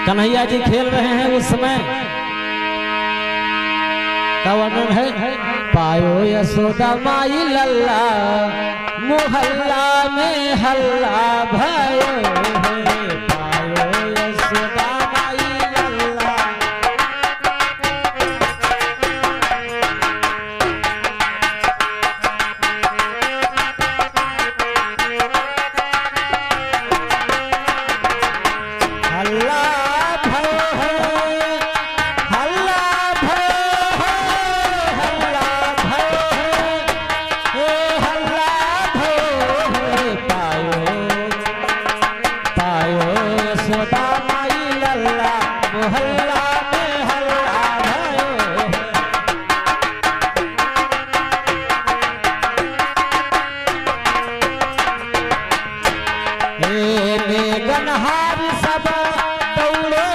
कन्हैया जी खेल रहे हैं उस समय का वर्णन है। पायो यशोदा माई लल्ला मोहल्ला में हल्ला भयो है। पायो यशोदा माई लल्ला हल्ला गनहारी सब दौड़े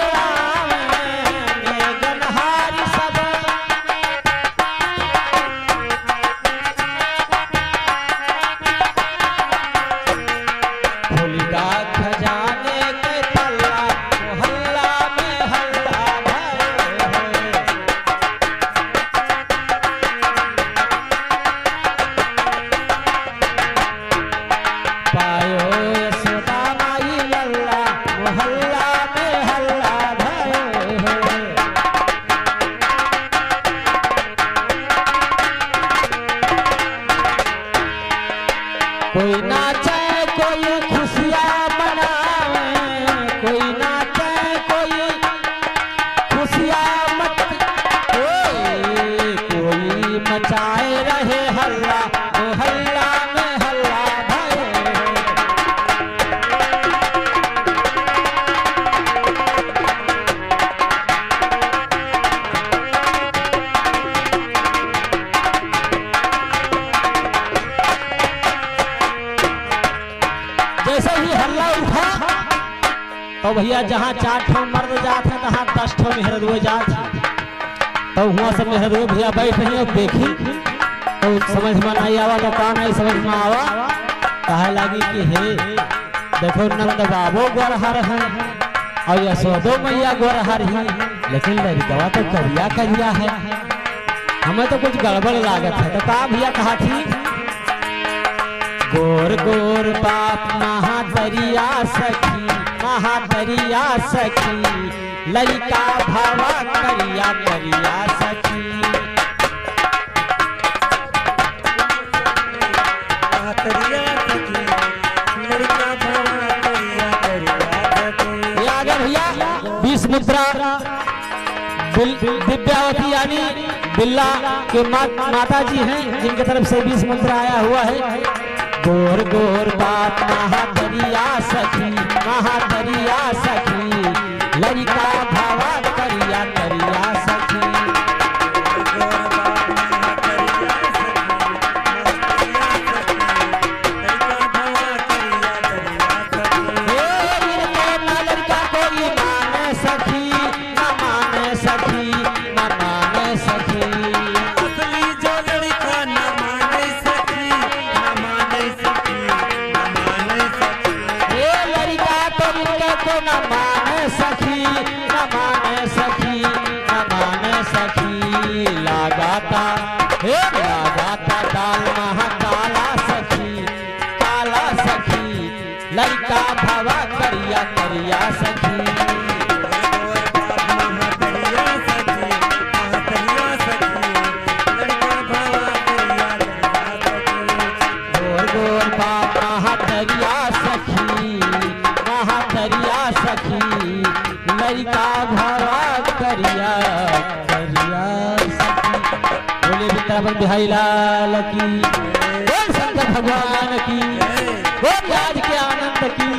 गनहारी सब होलिका खजाने के तल्ला मोहल्ला में हल्ला पायो यशोदा माई लल्ला मोहल्ला में हल्ला भयो है। कोई नाचे कोई खुशियाँ मनावे कोई नाचे कोई खुशियाँ कोई मचाए रहे हल्ला मोहल्ला में हल्ला भयो जैसे ही हल्ला उठा तो भैया जहाँ 4 ठो मर्द जात है तहाँ 10 ठो मेहरदुए जात है। तो हुआ सब मेहरदुए भैया बैठ रही और देखी तो समझ में नहीं आवा तो कहा नहीं समझ में आवा कहे लगी कि हे देखो नंद बाबू गोरहर है और यशोदो मैया गोरहर ही लेकिन लड़कवा तो करिया करिया है हमें तो कुछ गड़बड़ लागत है। तो कहा भैया कहा थी गोर गोर बाप महादरिया सखी लड़का भावा करिया करिया सखी ये आगे भैया 20 मुद्रा दिव्यावती यानी बिल्ला के माता जी हैं जिनके तरफ से 20 मुद्रा आया हुआ है। गोर गोर बाप महादरिया सखी लड़का भावा करिया करिया सखी लड़का कोई माने सखी न माने सखी न माने सखी असली जो लड़का न माने सखी न माने सखी न माने सखी ये लड़का तो लड़के को न माने सखी न माने सखी न माने सखी लगाता दाल महाकाला सखी लड़का भावा करिया करिया सखी लड़का भावा करिया करिया सखी। बोले वृंदावन बिहारी लाल की बोल शंकर भगवान की बोल आज के आनंद की।